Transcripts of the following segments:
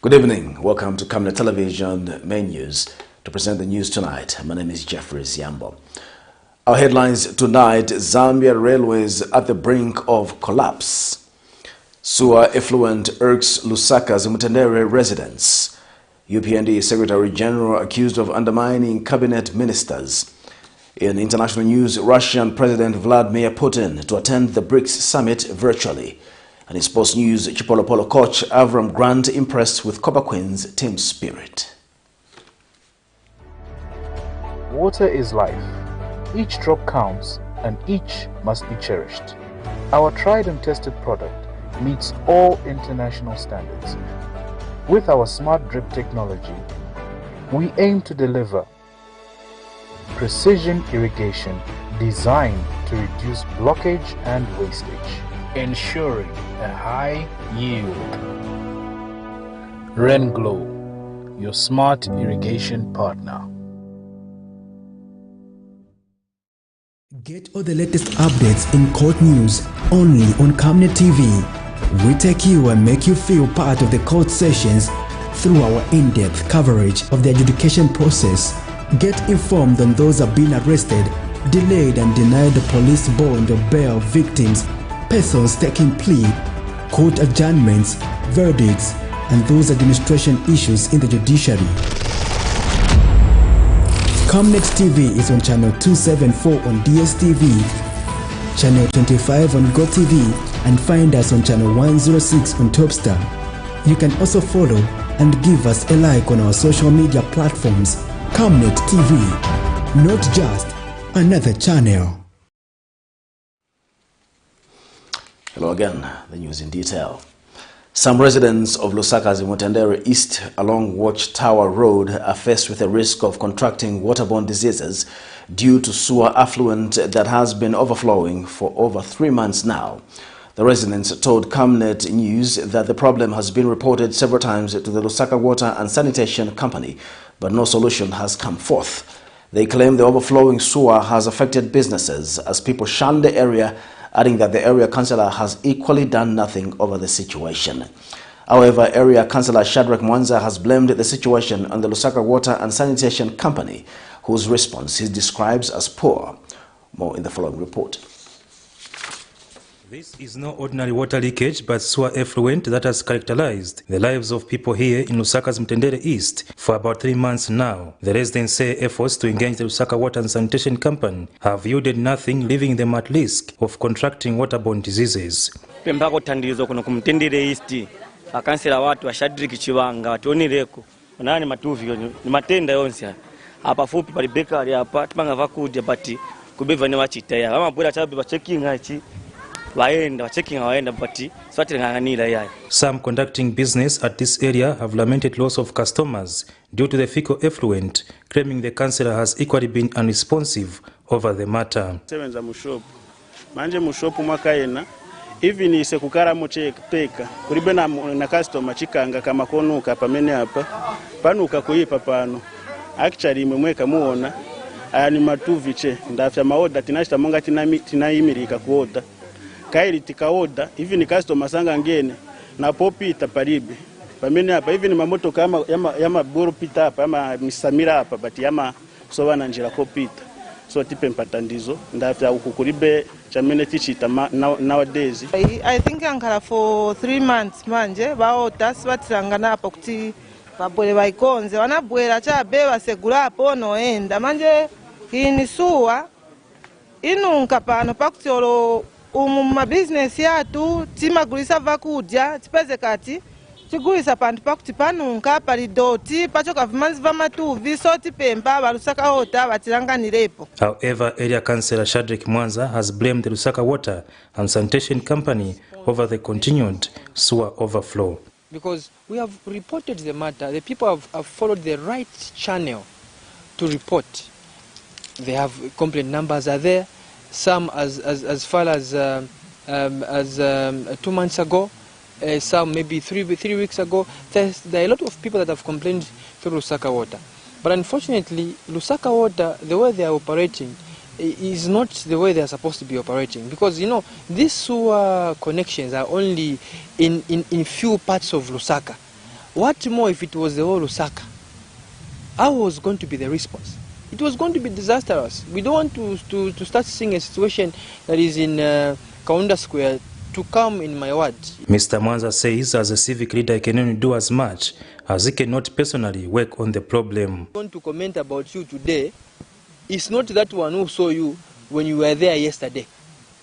Good evening. Welcome to Camnet Television Main News. To present the news tonight, my name is Jeffrey Ziambo. Our headlines tonight: Zambia railways at the brink of collapse. Sewer effluent irks LUSAKA'S MTENDERE residents. UPND Secretary General accused of undermining cabinet ministers. In international news, Russian President Vladimir Putin to attend the BRICS summit virtually. And in sports news, CHIPOLOPOLO coach AVRAM Grant impressed with Copper Queen's team spirit. Water is life. Each drop counts and each must be cherished. Our tried and tested product meets all international standards. With our smart drip technology, we aim to deliver precision irrigation designed to reduce blockage and wastage, ensuring a high yield. RainGlow, your smart irrigation partner. Get all the latest updates in court news only on Camnet TV. We take you and make you feel part of the court sessions through our in-depth coverage of the adjudication process. Get informed on those who have been arrested, delayed and denied the police bond or bail victims, persons taking plea, court adjournments, verdicts, and those administration issues in the judiciary. Camnet TV is on channel 274 on DSTV, channel 25 on GoTV, and find us on channel 106 on Topstar. You can also follow and give us a like on our social media platforms. Camnet TV, not just another channel. Hello again, the news in detail. Some residents of LUSAKA'S in MTENDERE East along Watchtower Road are faced with a risk of contracting waterborne diseases due to sewer affluent that has been overflowing for over 3 months now. The residents told Camnet News that the problem has been reported several times to the Lusaka Water and Sanitation Company, but no solution has come forth. They claim the overflowing sewer has affected businesses as people shun the area, adding that the area councillor has equally done nothing over the situation. However, area councillor Shadrach Mwanza has blamed the situation on the Lusaka Water and Sanitation Company, whose response he describes as poor. More in the following report. This is no ordinary water leakage, but sewer effluent that has characterized the lives of people here in LUSAKA'S MTENDERE East for about 3 months now. The residents say efforts to engage the Lusaka Water and Sanitation Company have yielded nothing, leaving them at risk of contracting waterborne diseases. Pembako tandizo kuno kumtendere East, akansela watu wa Shadrach Chibanga, wationireko, wanani matuvio, ni matenda yonsi. Hapa fupi pali bakery hapa, tupanga vakuja bati kubeva ni wachitaya. Kama pwela chabi ba checking hachi. Some conducting business at this area have lamented loss of customers due to the fecal effluent, claiming the councillor has equally been unresponsive over the matter. Manje mushopu mwakaena even ise kukara moche teka kuribe na customer chikanga kama konuka pamene hapa panuka kuipa pano actually imemweka muona ani matuviche ndafya maoda tinashita monga tinayimirika kuoda kairi tikaoda hivi ni customer sanga ngene na popita paribe pamene hapa hivi ni mamoto kama yama buru pita hapa ama misamira hapa but yama sowa na njira kopita so tipe mpatandizo ndafya ukukuribe chamene tichita nowadays. I think ankara for 3 months manje baota sibatirangana hapa kuti babwele baikonze wanabwela chabe basegula hapo noenda manje ini suwa inunka pano pakuti olo business yatu timagulisa vakudya tipeze kati tigulisa pantu pakuti panunka palidoti pacho kavumanzi vamatuvi so tipemba balusaka ota batiranganirepo. However, area councillor Shadrach Mwanza has blamed the Lusaka Water and Sanitation Company over the continued sewer overflow. Because we have reported the matter, the people have followed the right channel to report. They have complaint numbers are there. Some as far as 2 months ago, some maybe three weeks ago. There are a lot of people that have complained to Lusaka Water. But unfortunately, Lusaka Water, the way they are operating, is not the way they are supposed to be operating. Because, you know, these sewer connections are only in few parts of Lusaka. What more if it was the whole Lusaka? How was going to be the response? It was going to be disastrous. We don't want to start seeing a situation that is in Kaunda Square to come in my ward. Mr. Mwanza says as a civic leader he can only do as much as he cannot personally work on the problem. I want to comment about you today. It's not that one who saw you when you were there yesterday.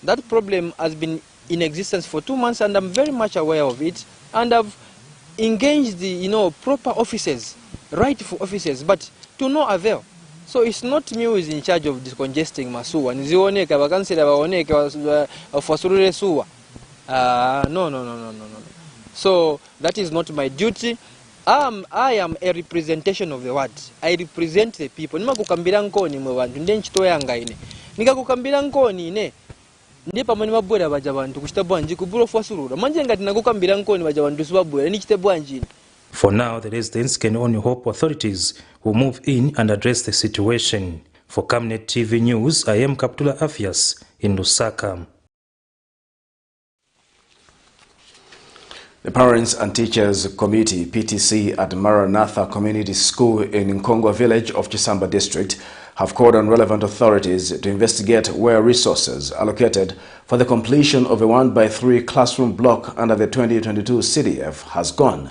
That problem has been in existence for 2 months and I'm very much aware of it. And I've engaged the proper officers, rightful officers, but to no avail. So it's not me who is in charge of decongesting Masuwa. Nizioneka bakansela baoneke wafasurure suwa. No. So that is not my duty. I am a representation of the ward. I represent the people. Nima kukambira nkoni mwe bantu nde nchito yanga ine. Nika kukambira nkoni ine. Ndipa mani mabwera baja bantu kuchita bwanji kuburo fasurura. Manje ngati nakukambira nkoni baja bantu subabwera ni chite bwanji. For now, the residents can only hope authorities will move in and address the situation. For Camnet TV News, I am Kaptula Afias in Lusaka. The Parents and Teachers Committee, PTC, at Maranatha Community School in Nkongwa Village of Chisamba District have called on relevant authorities to investigate where resources allocated for the completion of a 1x3 classroom block under the 2022 CDF has gone.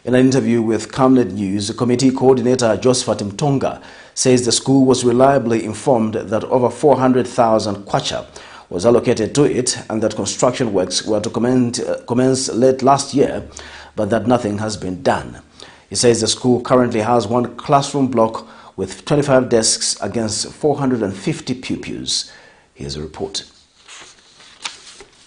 In an interview with Camnet News, Committee Coordinator Josephat Mtonga says the school was reliably informed that over 400,000 kwacha was allocated to it and that construction works were to commence late last year, but that nothing has been done. He says the school currently has 1 classroom block with 25 desks against 450 pupils. Here's a report.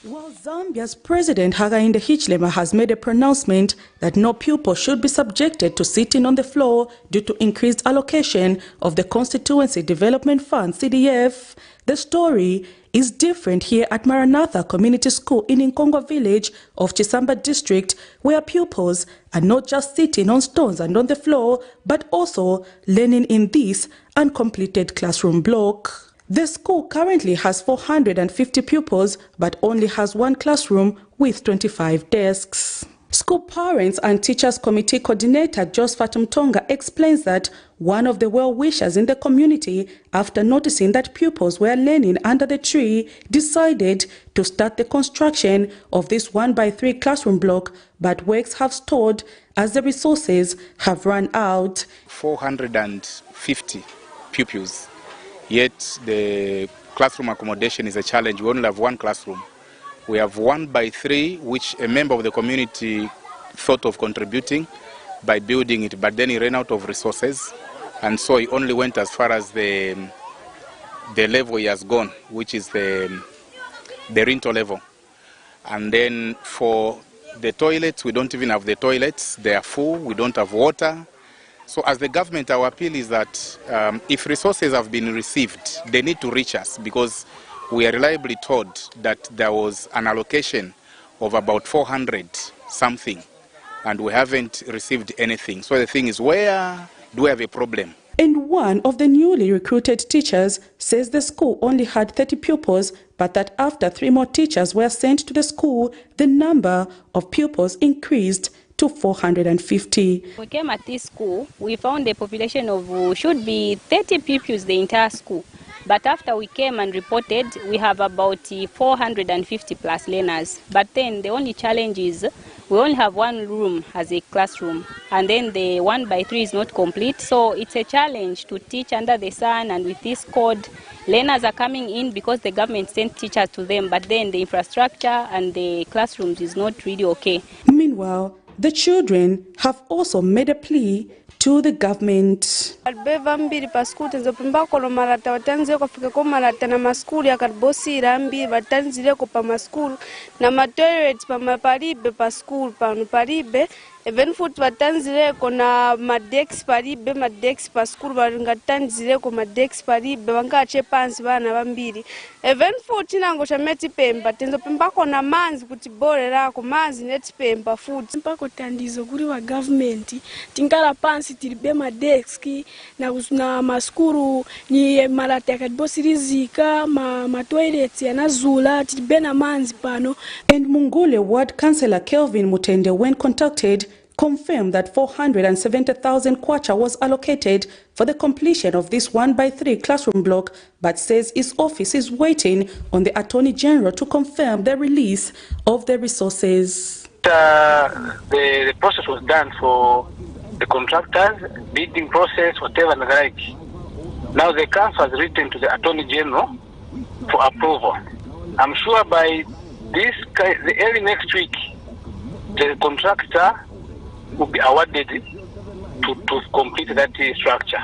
While Zambia's President Hakainde Hichilema has made a pronouncement that no pupil should be subjected to sitting on the floor due to increased allocation of the Constituency Development Fund (CDF), the story is different here at Maranatha Community School in Nkongwa Village of Chisamba District, where pupils are not just sitting on stones and on the floor, but also learning in this uncompleted classroom block. The school currently has 450 pupils, but only has 1 classroom with 25 desks. School Parents and Teachers Committee Coordinator Josephat Mtonga explains that one of the well-wishers in the community, after noticing that pupils were learning under the tree, decided to start the construction of this 1x3 classroom block, but works have stalled as the resources have run out. 450 pupils. Yet the classroom accommodation is a challenge. We only have 1 classroom. We have 1x3, which a member of the community thought of contributing by building it, but then he ran out of resources, and so he only went as far as the level he has gone, which is the rental level. And then for the toilets, we don't even have the toilets. They are full. We don't have water. So as the government, our appeal is that if resources have been received, they need to reach us, because we are reliably told that there was an allocation of about 400 something, and we haven't received anything. So the thing is, where do we have a problem? And one of the newly recruited teachers says the school only had 30 pupils, but that after 3 more teachers were sent to the school, the number of pupils increased to 450. We came at this school, we found a population of should be 30 pupils the entire school. But after we came and reported, we have about 450 plus learners. But then the only challenge is we only have 1 room as a classroom, and then the 1x3 is not complete. So it's a challenge to teach under the sun, and with this code, learners are coming in because the government sent teachers to them, but then the infrastructure and the classrooms is not really okay. Meanwhile, the children have also made a plea to the government. Albeva mbili pa skuli tenzopimba kono marata watanzile kufika kwa marata na maskuli akarbosira mbili watanzile ko pa maskuli na matoilet pa maparibe pa skuli pa paribe even foot watanzile ko na madex paribe madex pa skuli watanzile ko madex paribe wangache pansi bana bambiri even foot nango chameti pemba tenzopimba kona manzi kuti bore lako manzi neti pemba foot mpako tandizo kuri wa government tingala pansi tilibe madeski na maskuru ni marata yakadibosirizika ma toilets yanazula tilibe na manzi pano. And Mungule Ward Councillor Kelvin Mutende, when contacted, confirmed that 470,000 kwacha was allocated for the completion of this 1x3 classroom block, but says its office is waiting on the Attorney General to confirm the release of the resources. The process was done for the contractors, bidding process, whatever and the like. Now the council has written to the Attorney General for approval. I'm sure by the early next week, the contractor will be awarded to complete that structure.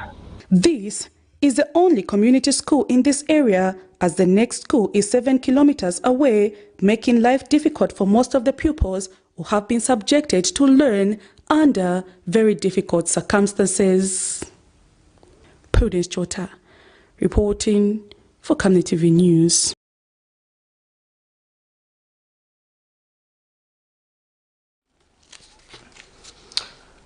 This is the only community school in this area, as the next school is 7 kilometers away, making life difficult for most of the pupils who have been subjected to learn under very difficult circumstances. Prudence Chota, reporting for Camnet TV News.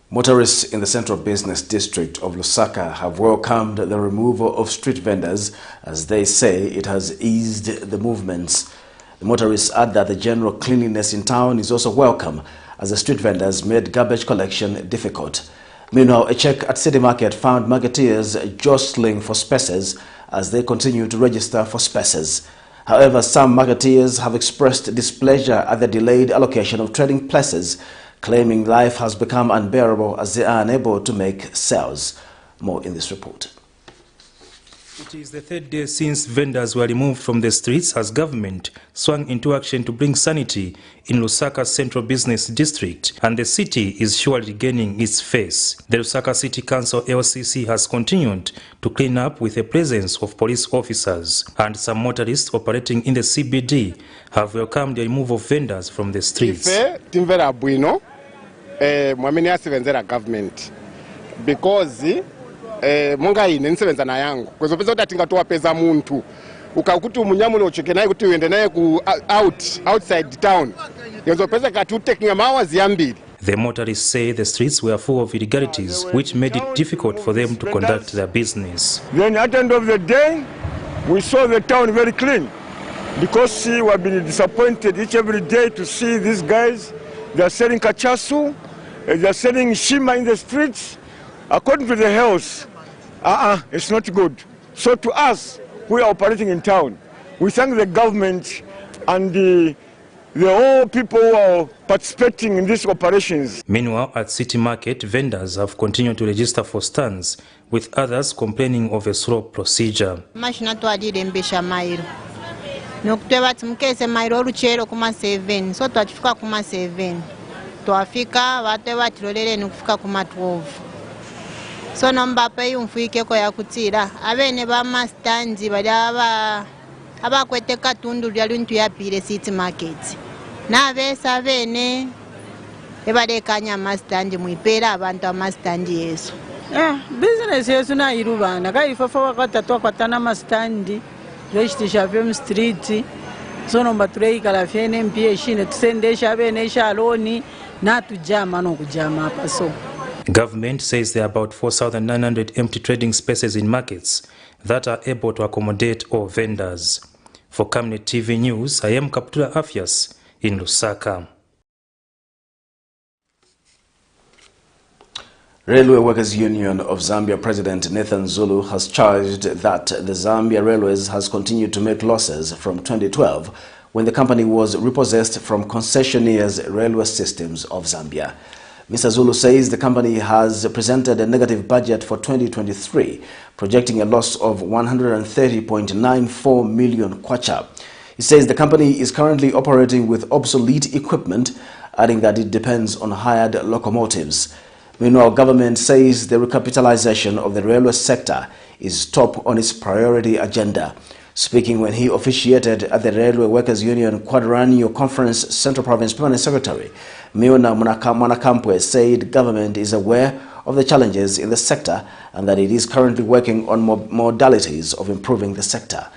Motorists in the Central Business District of Lusaka have welcomed the removal of street vendors, as they say it has eased the movements. The motorists add that the general cleanliness in town is also welcome, as the street vendors made garbage collection difficult. Meanwhile, a check at City Market found marketeers jostling for spaces as they continue to register for spaces. However, some marketeers have expressed displeasure at the delayed allocation of trading places, claiming life has become unbearable as they are unable to make sales. More in this report. It is the third day since vendors were removed from the streets as government swung into action to bring sanity in Lusaka's Central Business District, and the city is surely regaining its face. The Lusaka City Council LCC has continued to clean up with the presence of police officers, and some motorists operating in the CBD have welcomed the removal of vendors from the streets. Timvera bwino mwamene asivenzera government because munga ine nisebenza na yangu kwezopeza kuti atingatoapeza muntu ukakuti umunyamuno ucheke naye kuti uende naye ku outside town yezopeza kati utaking hours yambiri. The motorists say the streets were full of illegalities, which made it difficult for them to conduct their business. Then at the end of the day, we saw the town very clean, because we have been disappointed each every day to see these guys. They are selling kachasu, they are selling shima in the streets. According to the health, it's not good. So to us, who are operating in town, we thank the government and the whole people who are participating in these operations. Meanwhile, at City Market, vendors have continued to register for stands, with others complaining of a slow procedure. Nokuteba timukese mairo ruchero kuma 7 so twachifika kuma 7 twafika bateba tirolele nokufika kuma 12 so nomba pe umfuike ko yakutira abene ba mastandi bali abakwete katundu lya luntu ya pire City Market na besa bene ebade kanya mastandi muipera abantu amastandi yeso business yeso na irubana kaifafa wakatatu kwatana mastandi Veshtishavem street, sonomba tureika la fiene mpie shine tusendesha bene shaloni na tujama no kujama paso. Government says there are about 4,900 empty trading spaces in markets that are able to accommodate all vendors. For Camnet TV News, I am Kaptula Afias in Lusaka. Railway Workers Union of Zambia President Nathan Zulu has charged that the Zambia Railways has continued to make losses from 2012 when the company was repossessed from concessionaires Railway Systems of Zambia. Mr. Zulu says the company has presented a negative budget for 2023, projecting a loss of 130.94 million kwacha. He says the company is currently operating with obsolete equipment, adding that it depends on hired locomotives. Meanwhile, government says the recapitalization of the railway sector is top on its priority agenda. Speaking when he officiated at the Railway Workers Union Quadrennial Conference, Central Province Permanent Secretary Miona Mwanakampwe said government is aware of the challenges in the sector and that it is currently working on modalities of improving the sector.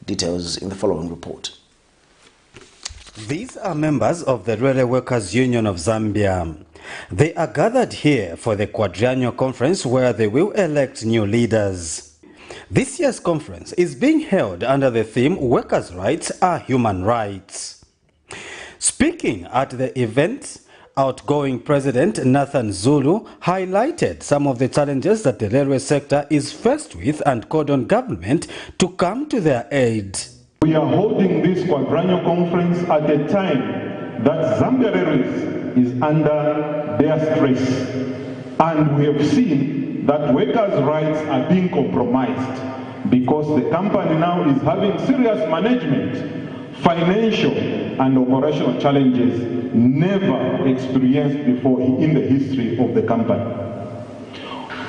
Details in the following report. These are members of the Railway Workers Union of Zambia. They are gathered here for the quadrennial conference where they will elect new leaders. This year's conference is being held under the theme Workers' Rights are Human Rights. Speaking at the event, Outgoing President Nathan Zulu highlighted some of the challenges that the railway sector is faced with and called on government to come to their aid. We are holding this quadrennial conference at a time that Zambia Railways is under their stress, and we have seen that workers' rights are being compromised because the company now is having serious management, financial and operational challenges never experienced before in the history of the company.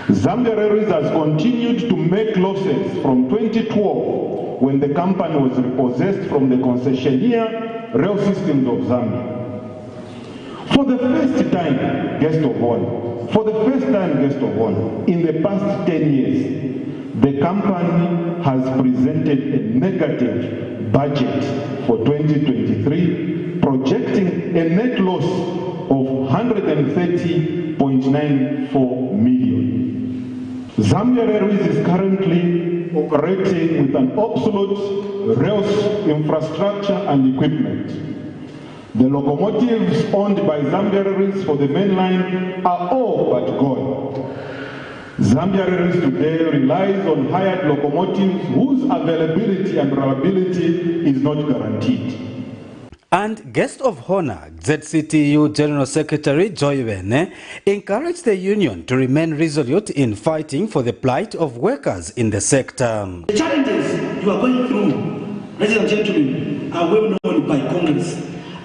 Zambia Railways has continued to make losses from 2012 when the company was repossessed from the concessionaire Rail Systems of Zambia. For the first time, guest of honor, in the past 10 years, the company has presented a negative budget for 2023, projecting a net loss of 130.94 million. Zambia Railways is currently operating with an obsolete rail infrastructure and equipment. The locomotives owned by Zambia Railways for the main line are all but gone. Zambia Railways today relies on hired locomotives whose availability and reliability is not guaranteed. And guest of honor, ZCTU General Secretary Joy Wene encouraged the union to remain resolute in fighting for the plight of workers in the sector. The challenges you are going through, ladies and gentlemen, are well known by Congress.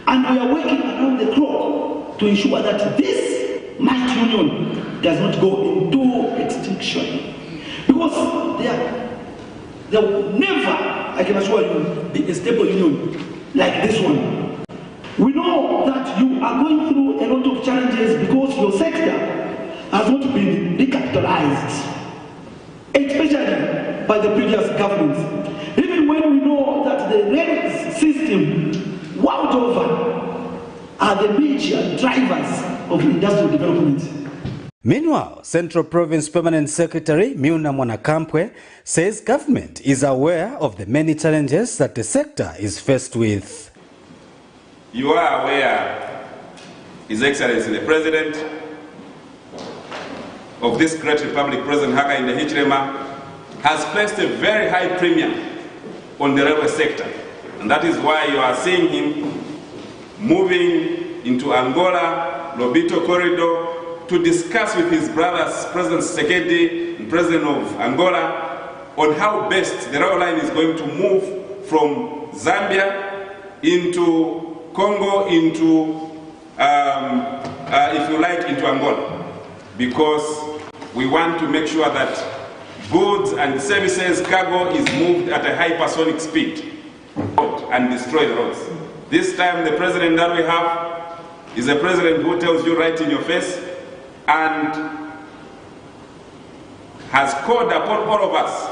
And we are working around the clock to ensure that this might union does not go into extinction. Because there will never, I can assure you, be a stable union like this one. We know that you are going through a lot of challenges because your sector has not been recapitalized, especially by the previous governments. Even when we know that the rail system world over are the major drivers of industrial development. Meanwhile, Central Province Permanent Secretary Miuna Mwanakampwe says government is aware of the many challenges that the sector is faced with. You are aware, His Excellency the President of this great republic, President Hakainde Hichilema, has placed a very high premium on the railway sector. And that is why you are seeing him moving into Angola, Lobito corridor, to discuss with his brothers, President Tshisekedi and President of Angola, on how best the rail line is going to move from Zambia into Congo, into, if you like, into Angola. Because we want to make sure that goods and services, cargo is moved at a hypersonic speed and destroy the roads. This time the president that we have is a president who tells you right in your face and has called upon all of us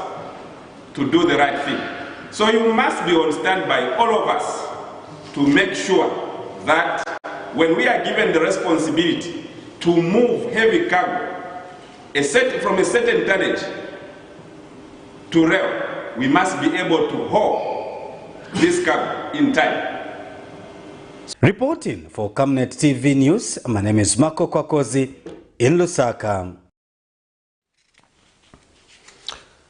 to do the right thing. So you must be on standby, all of us, to make sure that when we are given the responsibility to move heavy cargo from a certain tonnage to rail, we must be able to haul this cargo in time. Reporting for Camnet TV News, my name is Marco Kwakozi in Lusaka.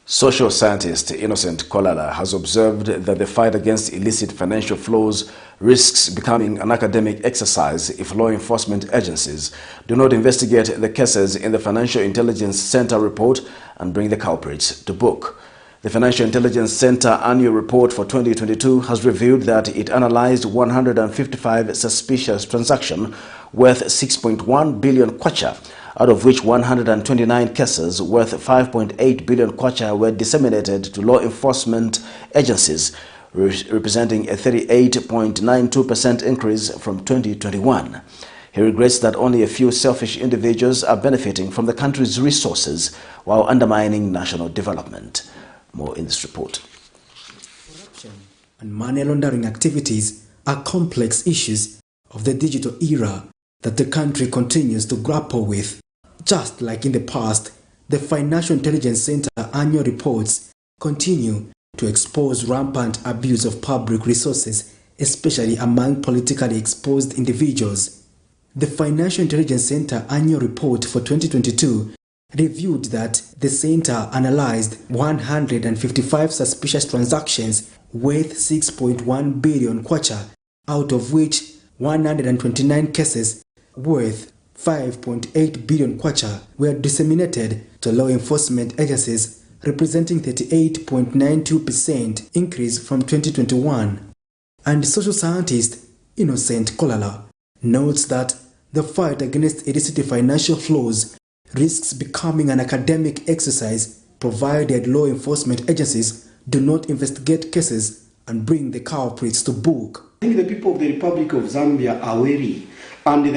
Social scientist Innocent Kolala has observed that the fight against illicit financial flows risks becoming an academic exercise if law enforcement agencies do not investigate the cases in the Financial Intelligence Center report and bring the culprits to book. The Financial Intelligence Center annual report for 2022 has revealed that it analyzed 155 suspicious transactions worth 6.1 billion kwacha, out of which 129 cases worth 5.8 billion kwacha were disseminated to law enforcement agencies, representing a 38.92% increase from 2021. He regrets that only a few selfish individuals are benefiting from the country's resources while undermining national development. More in this report. Corruption and money laundering activities are complex issues of the digital era that the country continues to grapple with. Just like in the past, the Financial Intelligence Center annual reports continue to expose rampant abuse of public resources, especially among politically exposed individuals. The Financial Intelligence Center annual report for 2022 reviewed that the center analyzed 155 suspicious transactions worth 6.1 billion kwacha, out of which 129 cases worth 5.8 billion kwacha were disseminated to law enforcement agencies, representing 38.92% increase from 2021. And social scientist Innocent Kolala notes that the fight against illicit financial flows risks becoming an academic exercise provided law enforcement agencies do not investigate cases and bring the culprits to book. I think the people of the Republic of Zambia are wary, and they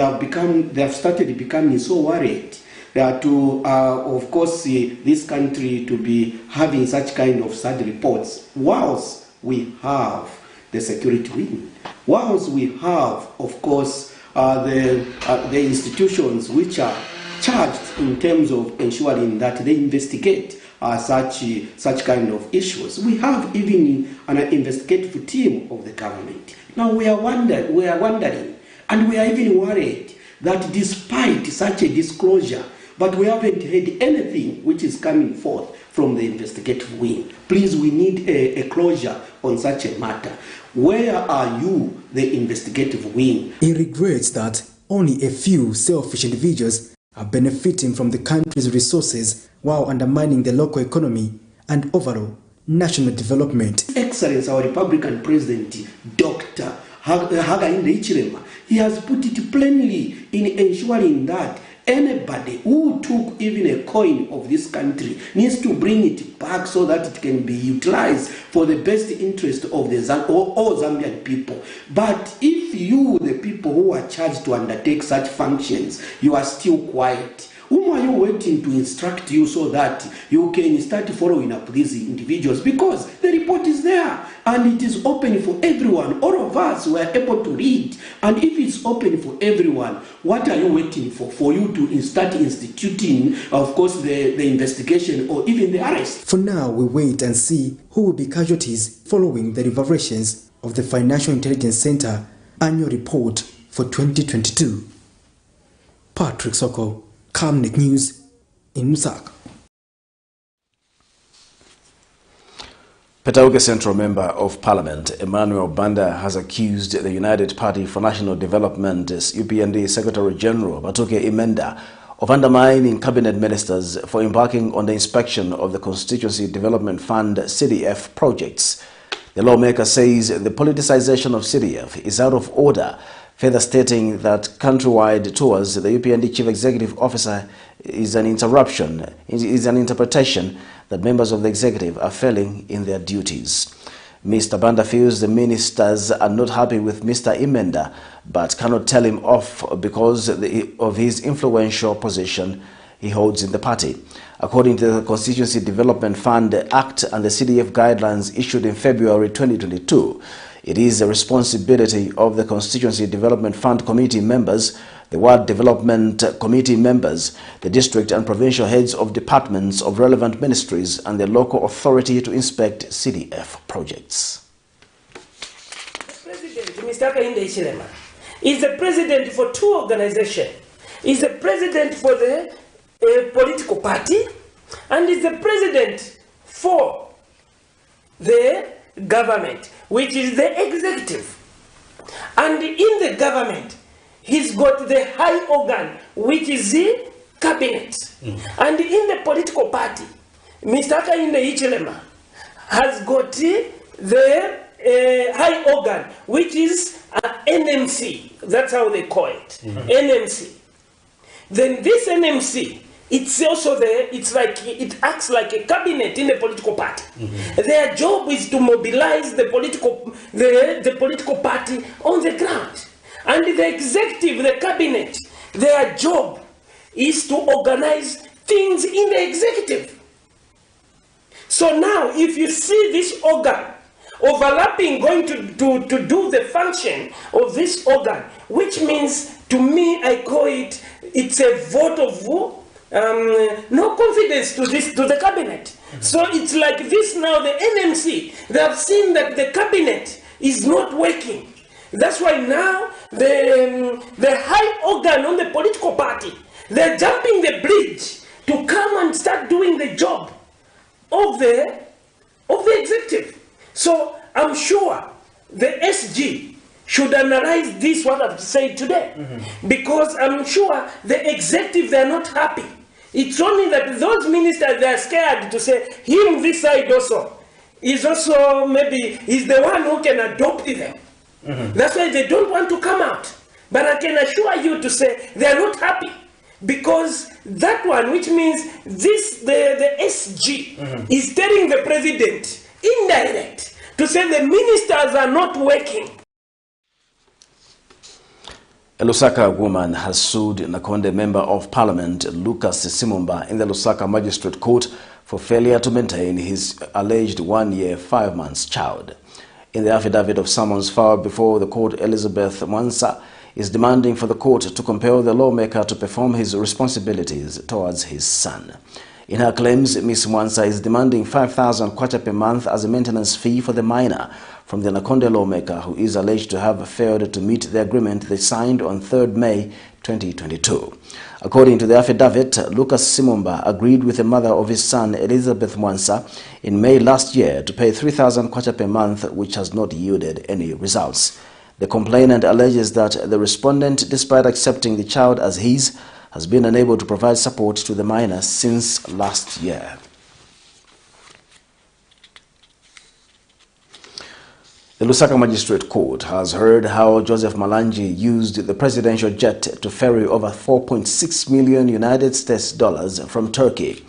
have started becoming so worried to, of course, this country to be having such kind of sad reports, whilst we have the security wing, whilst we have, of course, the institutions which are charged in terms of ensuring that they investigate such kind of issues. We have even an investigative team of the government. Now we are wondering, and we are even worried that despite such a disclosure, but we haven't heard anything which is coming forth from the investigative wing. Please, we need a closure on such a matter. Where are you, the investigative wing? He regrets that only a few selfish individuals are benefiting from the country's resources while undermining the local economy and overall national development. Excellence, our Republican President, Dr. Hakainde Hichilema, he has put it plainly in ensuring that anybody who took even a coin of this country needs to bring it back so that it can be utilized for the best interest of the all Zambian people. But if you, the people who are charged to undertake such functions, you are still quiet, whom are you waiting to instruct you so that you can start following up these individuals? Because the report is there and it is open for everyone. All of us were able to read. And if it's open for everyone, what are you waiting for? For you to start instituting, of course, the investigation or even the arrest? For now, we wait and see who will be casualties following the revelations of the Financial Intelligence Center annual report for 2022. Patrick Soko, Camnet News in Lusaka. Petauke Central Member of Parliament Emmanuel Banda has accused the United Party for National Development's UPND Secretary General Batuke Imenda of undermining cabinet ministers for embarking on the inspection of the Constituency Development Fund CDF projects. The lawmaker says the politicization of CDF is out of order, further stating that countrywide tours the UPND Chief Executive Officer is an interpretation that members of the executive are failing in their duties. Mr. Banda feels the ministers are not happy with Mr. Imenda, but cannot tell him off because of his influential position he holds in the party. According to the Constituency Development Fund Act and the CDF guidelines issued in February 2022, it is the responsibility of the Constituency Development Fund Committee members, the Ward Development Committee members, the district and provincial heads of departments of relevant ministries and the local authority to inspect CDF projects. President Mr. Hakainde Hichilema is the president for two organizations. Is the president for the political party and is the president for the government, which is the executive. And in the government, he's got the high organ, which is the cabinet. And in the political party, Mr. Hakainde Hichilema has got the high organ, which is NMC. That's how they call it, NMC. Then this NMC, it's also there, it's like, it acts like a cabinet in a political party. Their job is to mobilize the political party on the ground. And the executive, the cabinet, their job is to organize things in the executive. So now, if you see this organ overlapping, going to do the function of this organ, which means, to me, I call it, it's a vote of no confidence to the cabinet. So it's like this now, the NMC, they have seen that the cabinet is not working. That's why now the high organ on the political party, they're jumping the bridge to come and start doing the job of the executive. So I'm sure the SG should analyze this, what I've said today, because I'm sure the executive, they're not happy. It's only that those ministers, they're scared to say, him this side also, is also maybe, is the one who can adopt them. That's why they don't want to come out. But I can assure you to say, they're not happy. Because that one, which means this, the SG, is telling the president, indirect, to say the ministers are not working. A Lusaka woman has sued Nakonde Member of Parliament Lucas Simumba in the Lusaka Magistrate Court for failure to maintain his alleged 1 year 5 months child. In the affidavit of summons filed before the court, Elizabeth Mwansa is demanding for the court to compel the lawmaker to perform his responsibilities towards his son. In her claims, Ms. Mwansa is demanding 5,000 kwacha per month as a maintenance fee for the minor from the Nakonde lawmaker, who is alleged to have failed to meet the agreement they signed on 3rd May 2022. According to the affidavit, Lucas Simumba agreed with the mother of his son, Elizabeth Mwansa, in May last year to pay 3,000 kwacha per month, which has not yielded any results. The complainant alleges that the respondent, despite accepting the child as his, has been unable to provide support to the minor since last year. The Lusaka Magistrate Court has heard how Joseph Malangi used the presidential jet to ferry over 4.6 million United States dollars from Turkey.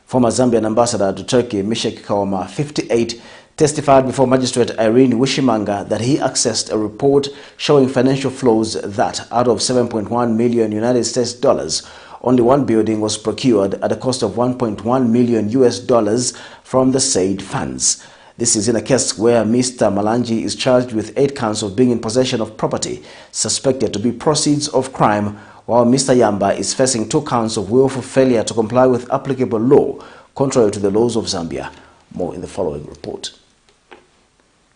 Former Zambian ambassador to Turkey, Mishek Kaoma, 58, testified before Magistrate Irene Wishimanga that he accessed a report showing financial flows that, out of 7.1 million United States dollars, only one building was procured at a cost of 1.1 million US dollars from the said funds. This is in a case where Mr. Malangi is charged with 8 counts of being in possession of property suspected to be proceeds of crime, while Mr. Yamba is facing 2 counts of willful failure to comply with applicable law, contrary to the laws of Zambia. More in the following report.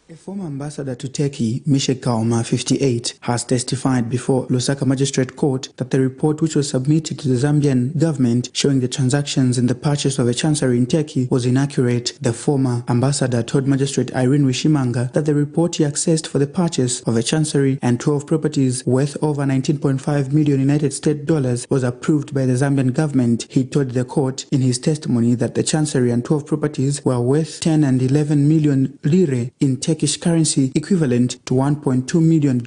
A former ambassador to Turkey, Mishek Kaoma, 58, has testified before Lusaka Magistrate Court that the report which was submitted to the Zambian government showing the transactions in the purchase of a chancery in Turkey was inaccurate. The former ambassador told Magistrate Irene Wishimanga that the report he accessed for the purchase of a chancery and 12 properties worth over 19.5 million United States dollars was approved by the Zambian government. He told the court in his testimony that the chancery and 12 properties were worth 10 and 11 million lire in Turkish currency, equivalent to $1.2 million.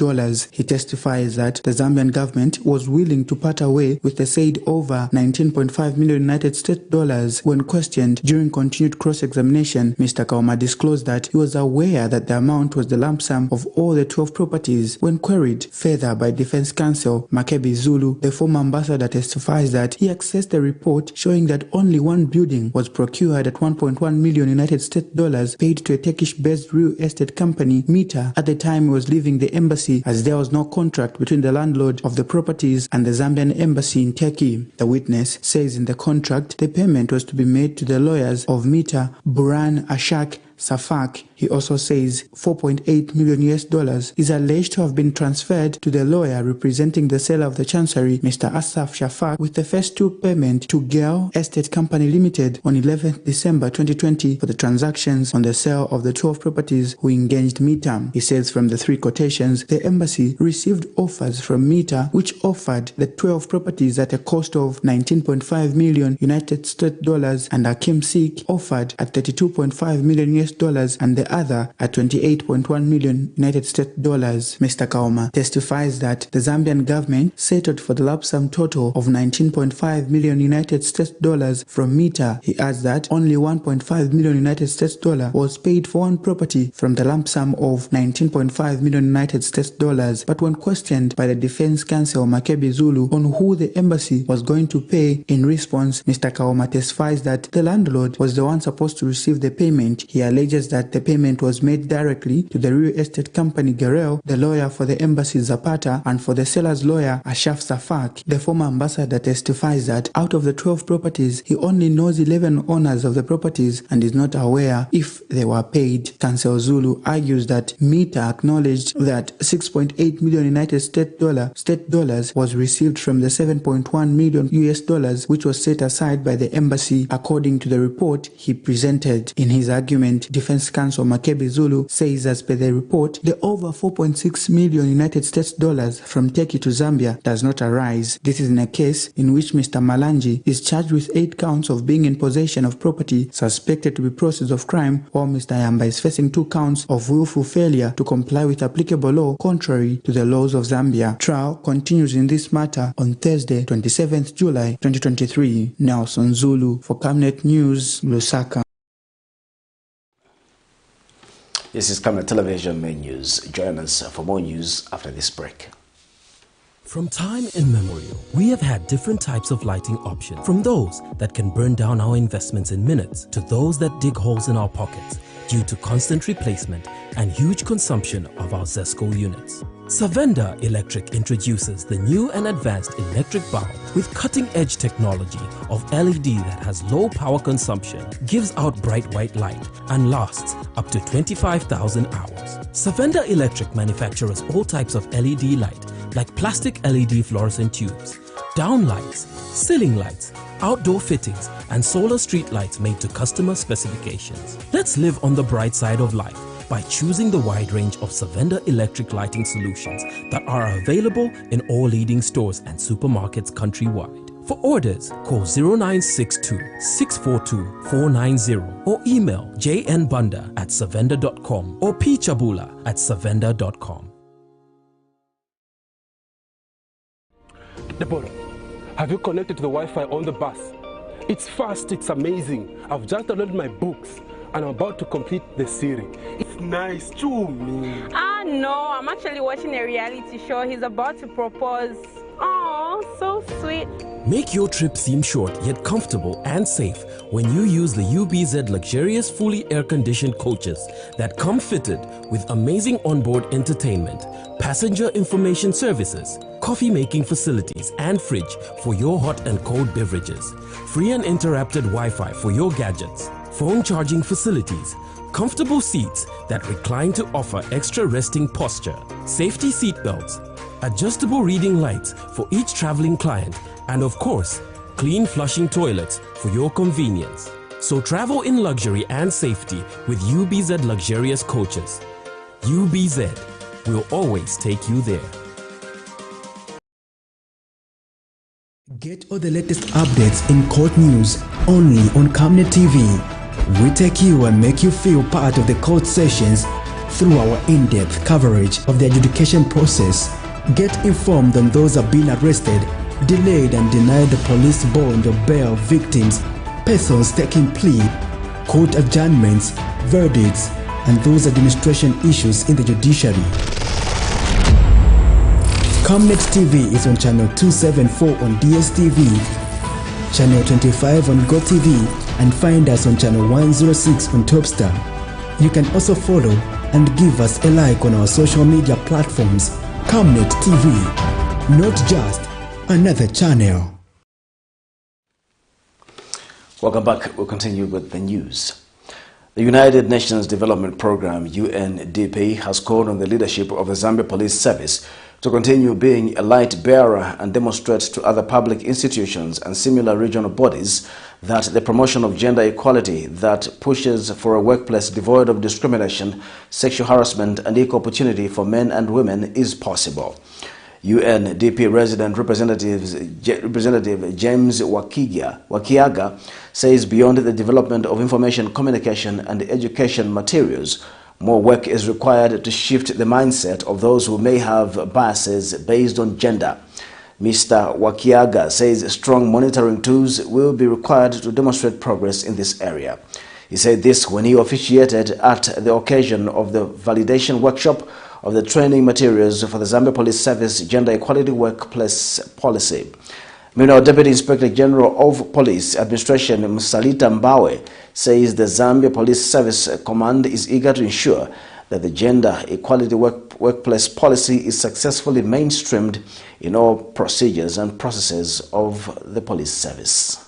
He testifies that the Zambian government was willing to part away with the said over 19.5 million United States dollars. When questioned during continued cross-examination, Mr. Kaoma disclosed that he was aware that the amount was the lump sum of all the 12 properties. When queried further by Defense Counsel Makebi Zulu, the former ambassador testifies that he accessed a report showing that only one building was procured at 1.1 million United States dollars paid to a Turkish-based real estate company, Mita, at the time he was leaving the embassy, as there was no contract between the landlord of the properties and the Zambian embassy in Turkey. The witness says in the contract the payment was to be made to the lawyers of Mita, Buran Ashak Safak. He also says 4.8 million US dollars is alleged to have been transferred to the lawyer representing the seller of the chancery, Mr. Asaf Shafak, with the first 2 payment to Girl Estate Company Limited on 11th December 2020 for the transactions on the sale of the 12 properties who engaged Mita. He says from the 3 quotations, the embassy received offers from Mita which offered the 12 properties at a cost of 19.5 million United States dollars and Hakim Sikh offered at 32.5 million US dollars and the other at 28.1 million United States dollars. Mr. Kaoma testifies that the Zambian government settled for the lump sum total of 19.5 million United States dollars from Mita. He adds that only 1.5 million United States dollar was paid for one property from the lump sum of 19.5 million United States dollars. But when questioned by the Defense Counsel Makebi Zulu on who the embassy was going to pay in response, Mr. Kaoma testifies that the landlord was the one supposed to receive the payment. He alleged alleges that the payment was made directly to the real estate company Gerel, the lawyer for the embassy Zapata, and for the seller's lawyer Ashaf Safak. The former ambassador testifies that out of the 12 properties, he only knows 11 owners of the properties and is not aware if they were paid. Cancel Zulu argues that Mita acknowledged that 6.8 million United States dollars was received from the 7.1 million US dollars which was set aside by the embassy, according to the report he presented. In his argument, defense counsel Makebi Zulu says as per the report, the over 4.6 million United States dollars from Turkey to Zambia does not arise. This is in a case in which Mr. Malanji is charged with 8 counts of being in possession of property suspected to be process of crime, while Mr. Yamba is facing 2 counts of willful failure to comply with applicable law contrary to the laws of Zambia. Trial continues in this matter on Thursday, 27th July 2023. Nelson Zulu for Camnet News, Lusaka. This is Camnet Television Main News. Join us for more news after this break. From time immemorial, we have had different types of lighting options, from those that can burn down our investments in minutes to those that dig holes in our pockets due to constant replacement and huge consumption of our ZESCO units. Savenda Electric introduces the new and advanced electric bulb with cutting-edge technology of LED that has low power consumption, gives out bright white light, and lasts up to 25,000 hours. Savenda Electric manufactures all types of LED light, like plastic LED fluorescent tubes, down lights, ceiling lights, outdoor fittings, and solar street lights made to customer specifications. Let's live on the bright side of life by choosing the wide range of Savenda electric lighting solutions that are available in all leading stores and supermarkets countrywide. For orders, call 0962-642-490 or email jnbunda@savenda.com or pchabula@savenda.com. Deborah, have you connected to the Wi-Fi on the bus? It's fast, it's amazing. I've just downloaded my books and I'm about to complete the series. It's nice, too. No, I'm actually watching a reality show. He's about to propose. Oh, so sweet. Make your trip seem short yet comfortable and safe when you use the UBZ luxurious fully air-conditioned coaches that come fitted with amazing onboard entertainment, passenger information services, coffee making facilities and fridge for your hot and cold beverages, free and interrupted Wi-Fi for your gadgets, phone charging facilities, comfortable seats that recline to offer extra resting posture, safety seat belts, adjustable reading lights for each traveling client, and of course, clean flushing toilets for your convenience. So travel in luxury and safety with UBZ luxurious coaches. UBZ will always take you there. Get all the latest updates in court news only on Camnet TV. We take you and make you feel part of the court sessions through our in-depth coverage of the adjudication process. Get informed on those who have been arrested, delayed and denied the police bond or bail victims, persons taking plea, court adjournments, verdicts, and those administration issues in the judiciary. Camnet TV is on channel 274 on DSTV, channel 25 on GoTV, and find us on channel 106 on Topstar. You can also follow and give us a like on our social media platforms. Camnet TV, not just another channel. Welcome back. We'll continue with the news. The United Nations Development Programme, UNDP, has called on the leadership of the Zambia Police Service to continue being a light bearer and demonstrate to other public institutions and similar regional bodies that the promotion of gender equality that pushes for a workplace devoid of discrimination, sexual harassment and equal opportunity for men and women is possible. UNDP Representative James Wakiaga says beyond the development of information, communication and education materials, more work is required to shift the mindset of those who may have biases based on gender. Mr. Wakiaga says strong monitoring tools will be required to demonstrate progress in this area. He said this when he officiated at the occasion of the validation workshop of the training materials for the Zambia Police Service Gender Equality Workplace Policy. Meanwhile, Deputy Inspector General of Police Administration Msalita Mbawe says the Zambia Police Service Command is eager to ensure that the gender equality workplace policy is successfully mainstreamed in all procedures and processes of the police service.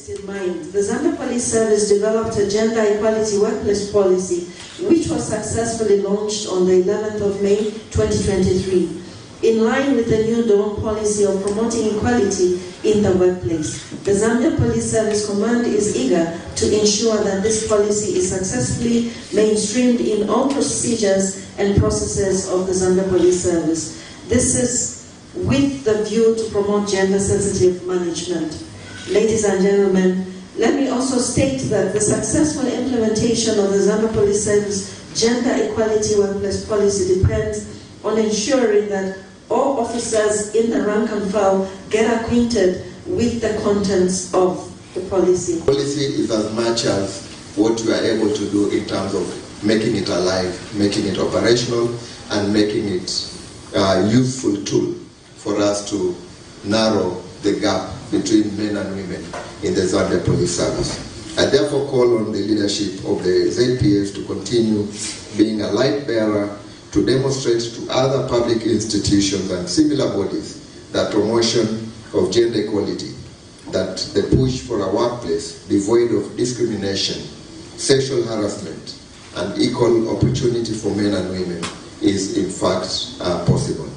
In mind, the Zambia Police Service developed a gender equality workplace policy which was successfully launched on the 11th of May 2023. In line with the new dawn policy of promoting equality in the workplace, the Zambia Police Service Command is eager to ensure that this policy is successfully mainstreamed in all procedures and processes of the Zambia Police Service. This is with the view to promote gender-sensitive management. Ladies and gentlemen, let me also state that the successful implementation of the Zambia Police Service gender equality workplace policy depends on ensuring that all officers in the rank and file get acquainted with the contents of the policy. Policy is as much as what we are able to do in terms of making it alive, making it operational, and making it a useful tool for us to narrow the gap between men and women in the Zambia Police Service. I therefore call on the leadership of the ZPS to continue being a light bearer to demonstrate to other public institutions and similar bodies that promotion of gender equality, that the push for a workplace devoid of discrimination, sexual harassment, and equal opportunity for men and women is in fact possible.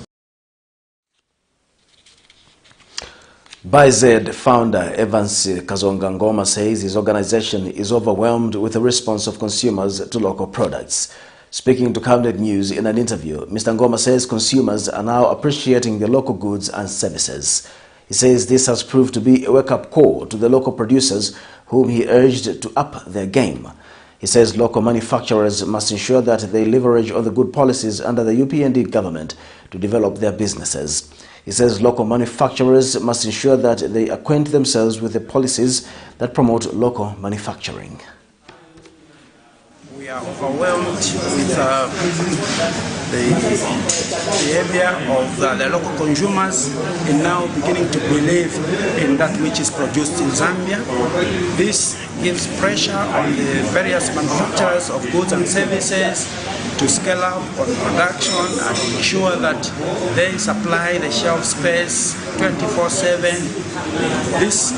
BIZ founder Evans Kazonga Ngoma says his organization is overwhelmed with the response of consumers to local products. Speaking to Camnet News in an interview, Mr. Ngoma says consumers are now appreciating the local goods and services. He says this has proved to be a wake-up call to the local producers whom he urged to up their game. He says local manufacturers must ensure that they leverage on the good policies under the UPND government to develop their businesses. He says local manufacturers must ensure that they acquaint themselves with the policies that promote local manufacturing. We are overwhelmed with the behavior of the local consumers and now beginning to believe in that which is produced in Zambia. This gives pressure on the various manufacturers of goods and services to scale up on production and ensure that they supply the shelf space 24/7. This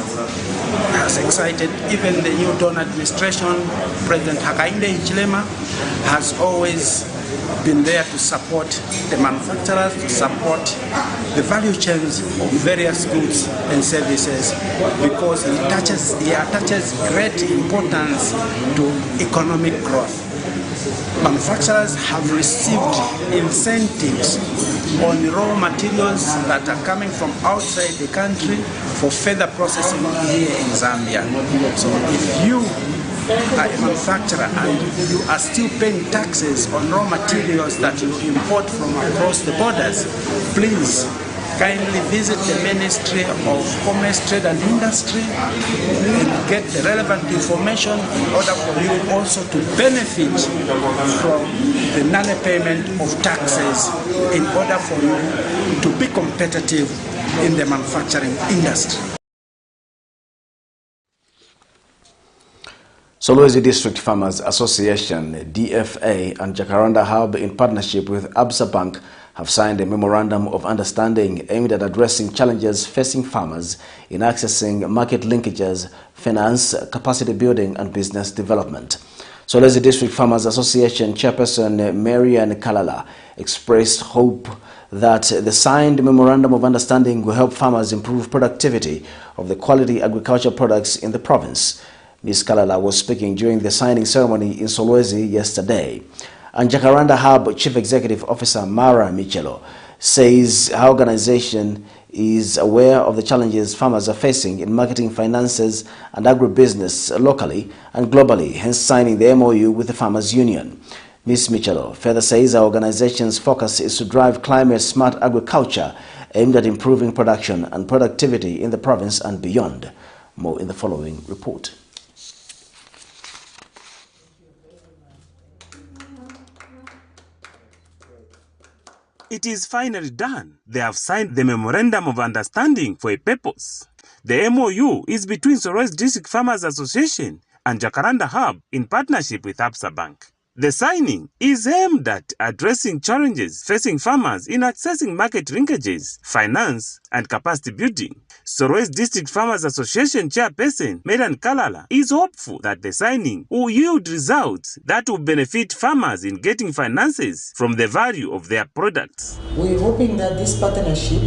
has excited even the new Dawn administration. President Hakainde Hichilema has always been there to support the manufacturers, to support the value chains of various goods and services, because he attaches great importance to economic growth. Manufacturers have received incentives on raw materials that are coming from outside the country for further processing here in Zambia. So if you are a manufacturer and you are still paying taxes on raw materials that you import from across the borders, please kindly visit the Ministry of Commerce, Trade and Industry and get the relevant information in order for you also to benefit from the non-payment of taxes in order for you to be competitive in the manufacturing industry. Solwezi District Farmers Association, DFA, and Jacaranda Hub, in partnership with Absa Bank, have signed a memorandum of understanding aimed at addressing challenges facing farmers in accessing market linkages, finance, capacity building, and business development. Solwezi District Farmers Association Chairperson Marian Kalala expressed hope that the signed memorandum of understanding will help farmers improve productivity of the quality agricultural products in the province. Ms. Kalala was speaking during the signing ceremony in Solwezi yesterday. And Jacaranda Hub Chief Executive Officer Mara Michelo says her organization is aware of the challenges farmers are facing in marketing, finances, and agribusiness locally and globally, hence signing the MOU with the Farmers Union. Ms. Michelo further says our organization's focus is to drive climate-smart agriculture aimed at improving production and productivity in the province and beyond. More in the following report. It is finally done. They have signed the Memorandum of Understanding for a purpose. The MOU is between Solwezi District Farmers Association and Jacaranda Hub in partnership with Absa Bank. The signing is aimed at addressing challenges facing farmers in accessing market linkages, finance, and capacity building. Solwezi District Farmers Association Chairperson Medan Kalala is hopeful that the signing will yield results that will benefit farmers in getting finances from the value of their products. We're hoping that this partnership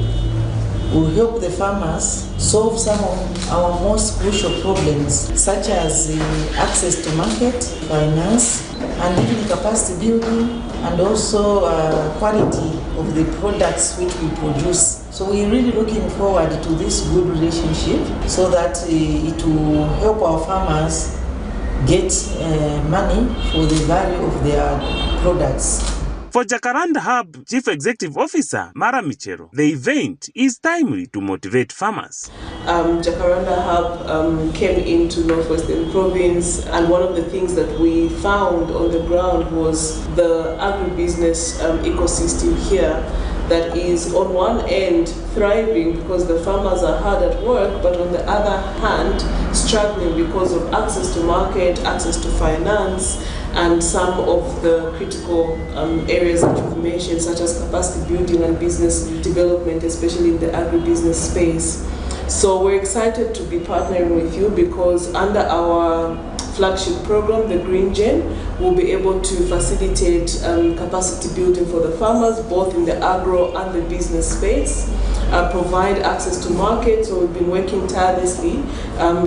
will help the farmers solve some of our most crucial problems, such as access to market, finance, and even capacity building, and also quality of the products which we produce. So we're really looking forward to this good relationship so that it will help our farmers get money for the value of their products. For Jacaranda Hub Chief Executive Officer Mara Michero, the event is timely to motivate farmers. Jacaranda Hub came into Northwestern Province, and one of the things that we found on the ground was the agribusiness ecosystem here that is on one end thriving because the farmers are hard at work, but on the other hand struggling because of access to market, access to finance, and some of the critical areas that you've mentioned, such as capacity building and business development, especially in the agribusiness space. So we're excited to be partnering with you because under our flagship program, the Green Gen, will be able to facilitate capacity building for the farmers, both in the agro and the business space, provide access to market. So we've been working tirelessly,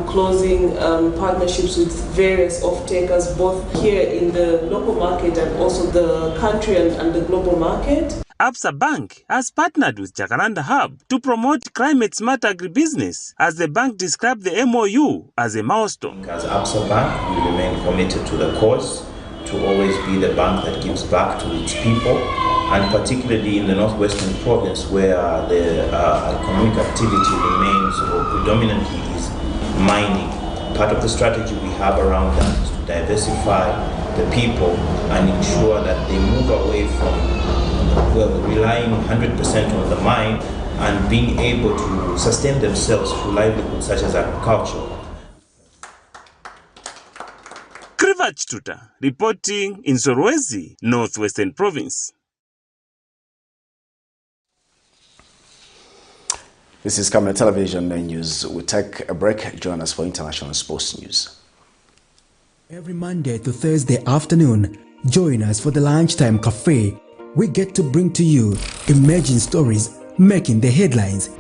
closing partnerships with various off-takers, both here in the local market and also the country and the global market. Absa Bank has partnered with Jacaranda Hub to promote climate-smart agribusiness, as the bank described the MOU as a milestone. As Absa Bank, we remain committed to the cause, to always be the bank that gives back to its people, and particularly in the Northwestern Province where the economic activity remains or predominantly is mining. Part of the strategy we have around that is to diversify the people and ensure that they move away from relying 100% on the mine and being able to sustain themselves through livelihoods such as agriculture. Krivach Tuta reporting in Solwezi, Northwestern Province. This is Camnet Television News. We take a break. Join us for international sports news. Every Monday to Thursday afternoon, join us for the Lunchtime Cafe. We get to bring to you emerging stories making the headlines,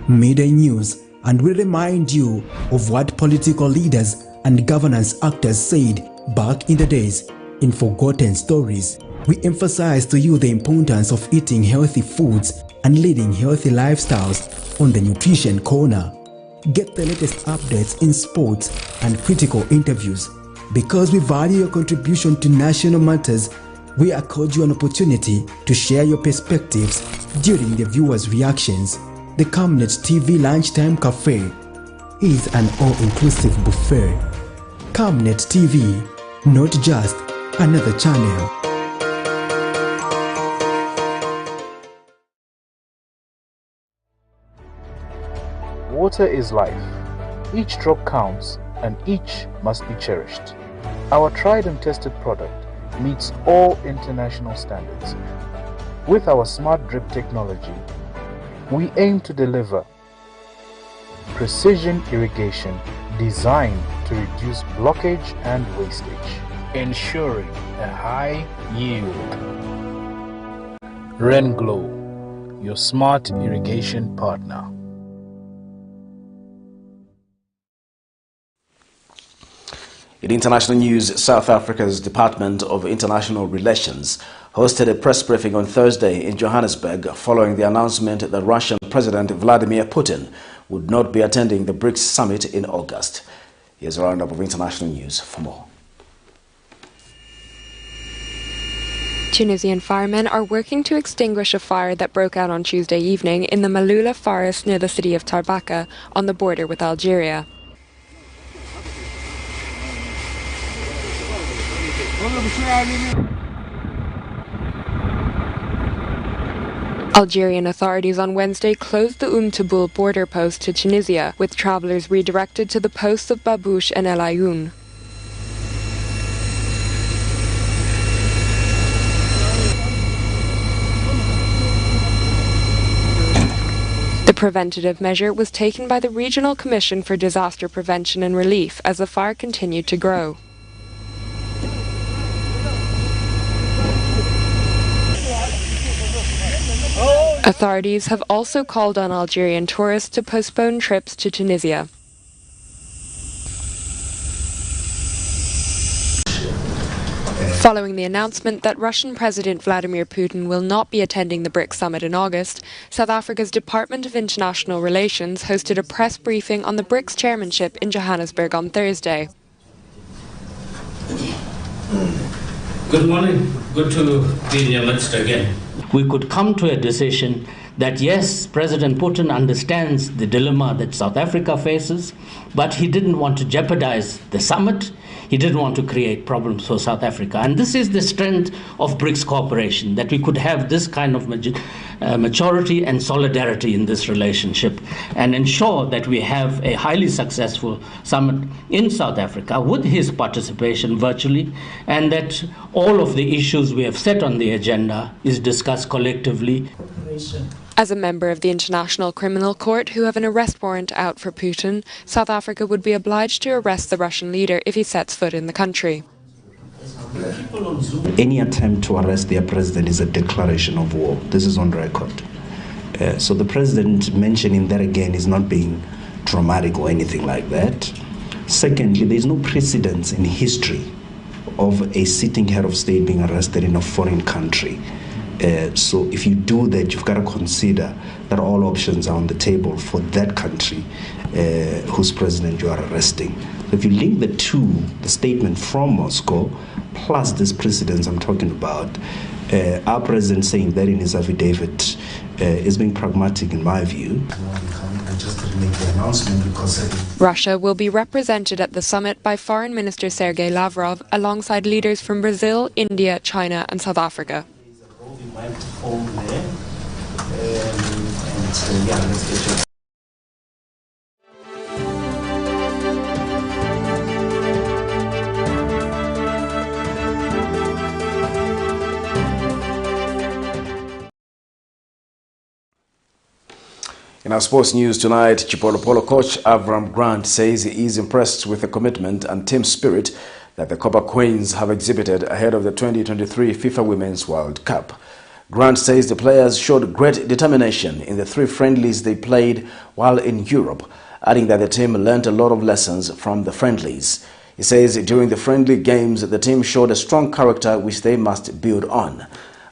media news, and we remind you of what political leaders and governance actors said back in the days. In Forgotten Stories, we emphasize to you the importance of eating healthy foods and leading healthy lifestyles on the Nutrition Corner. Get the latest updates in sports and critical interviews. Because we value your contribution to national matters, we accord you an opportunity to share your perspectives during the viewers' reactions. The Camnet TV Lunchtime Cafe is an all-inclusive buffet. Camnet TV, not just another channel. Water is life. Each drop counts and each must be cherished. Our tried and tested product meets all international standards. With our smart drip technology, we aim to deliver precision irrigation designed to reduce blockage and wastage, ensuring a high yield. RenGlow, your smart irrigation partner. In international news, South Africa's Department of International Relations hosted a press briefing on Thursday in Johannesburg following the announcement that Russian President Vladimir Putin would not be attending the BRICS summit in August. Here's a roundup of international news for more. Tunisian firemen are working to extinguish a fire that broke out on Tuesday evening in the Malula forest near the city of Tarbaka on the border with Algeria. Algerian authorities on Wednesday closed the Tebboune border post to Tunisia, with travellers redirected to the posts of Babouche and El Ayoun. The preventative measure was taken by the Regional Commission for Disaster Prevention and Relief as the fire continued to grow. Authorities have also called on Algerian tourists to postpone trips to Tunisia. Following the announcement that Russian President Vladimir Putin will not be attending the BRICS summit in August, South Africa's Department of International Relations hosted a press briefing on the BRICS chairmanship in Johannesburg on Thursday. Good morning. Good to be in your midst again. We could come to a decision that yes, President Putin understands the dilemma that South Africa faces, but he didn't want to jeopardize the summit. He didn't want to create problems for South Africa. And this is the strength of BRICS cooperation, that we could have this kind of maturity and solidarity in this relationship and ensure that we have a highly successful summit in South Africa with his participation virtually, and that all of the issues we have set on the agenda is discussed collectively. As a member of the International Criminal Court who have an arrest warrant out for Putin, South Africa would be obliged to arrest the Russian leader if he sets foot in the country. Any attempt to arrest their president is a declaration of war. This is on record. So the president mentioning that again is not being dramatic or anything like that. Secondly, there is no precedence in history of a sitting head of state being arrested in a foreign country. So if you do that, you've got to consider that all options are on the table for that country whose president you are arresting. So if you link the two, the statement from Moscow, plus this precedence I'm talking about, our president saying that in his affidavit is being pragmatic in my view. Russia will be represented at the summit by Foreign Minister Sergei Lavrov alongside leaders from Brazil, India, China and South Africa. In our sports news tonight, CHIPOLOPOLO coach AVRAM Grant says he is impressed with the commitment and team spirit that the Copper Queens have exhibited ahead of the 2023 FIFA Women's World Cup. Grant says the players showed great determination in the 3 friendlies they played while in Europe, adding that the team learned a lot of lessons from the friendlies. He says during the friendly games, the team showed a strong character which they must build on.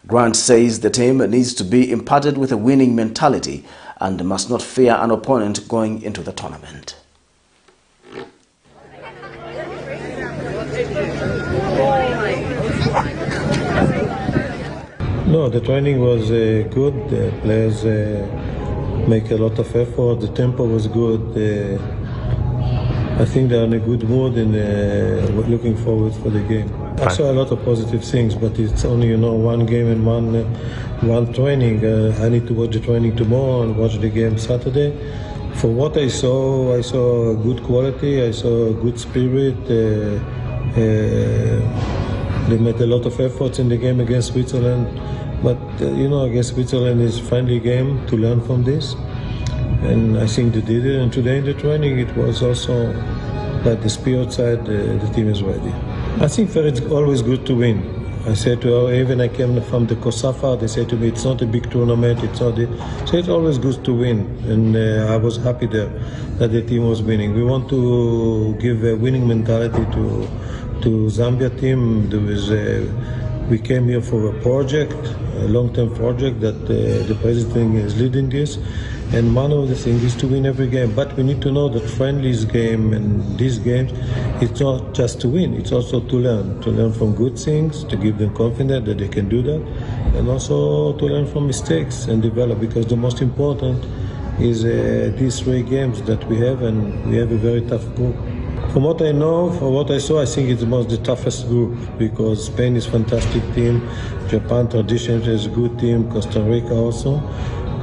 Grant says the team needs to be imparted with a winning mentality and must not fear an opponent going into the tournament. No, the training was good. The players make a lot of effort. The tempo was good. I think they're in a good mood and we're looking forward for the game. I saw a lot of positive things, but it's only, one game and one training. I need to watch the training tomorrow and watch the game Saturday. For what I saw good quality. I saw good spirit. They made a lot of efforts in the game against Switzerland. But, against Switzerland is a friendly game to learn from this. And I think they did it. And today in the training, it was also that the spirit side, the team is ready. I think it's always good to win. I said to her, even I came from the COSAFA, they said to me, it's not a big tournament, so it's always good to win. And I was happy there that the team was winning. We want to give a winning mentality to Zambia team. We came here for a project, a long-term project that the president is leading this. And one of the things is to win every game. But we need to know that friendlies game and these games, it's not just to win, it's also to learn from good things, to give them confidence that they can do that, and also to learn from mistakes and develop, because the most important is these 3 games that we have, and we have a very tough group. From what I know, from what I saw, I think it's the toughest group because Spain is a fantastic team, Japan traditionally is a good team, Costa Rica also.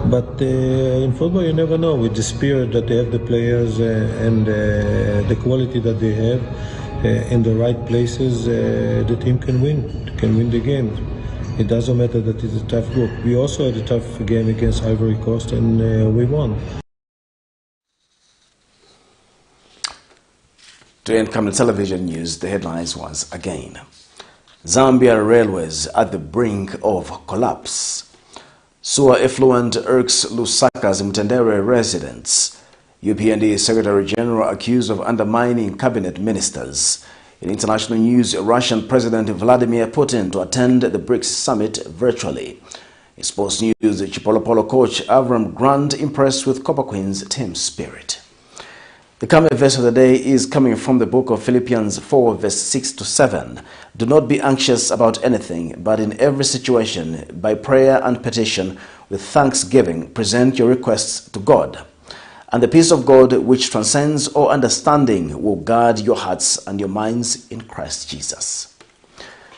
But in football, you never know. With the spirit that they have, the players, and the quality that they have in the right places, the team can win the game. It doesn't matter that it's a tough group. We also had a tough game against Ivory Coast, and we won. Today in Camnet Television News, the headlines once again. Zambia railways at the brink of collapse. Sewer effluent irks LUSAKA'S MTENDERE residents. UPND Secretary General accused of undermining cabinet ministers. In international news, Russian President Vladimir Putin to attend the BRICS summit virtually. In sports news, CHIPOLOPOLO coach AVRAM Grant impressed with Copper Queen's team spirit. The Camnet verse of the day is coming from the book of Philippians 4 verse 6 to 7. Do not be anxious about anything, but in every situation, by prayer and petition, with thanksgiving, present your requests to God. And the peace of God, which transcends all understanding, will guard your hearts and your minds in Christ Jesus.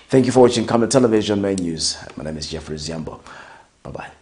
Thank you for watching Camnet Television Main News. My name is Jeffrey Ziambo. Bye-bye.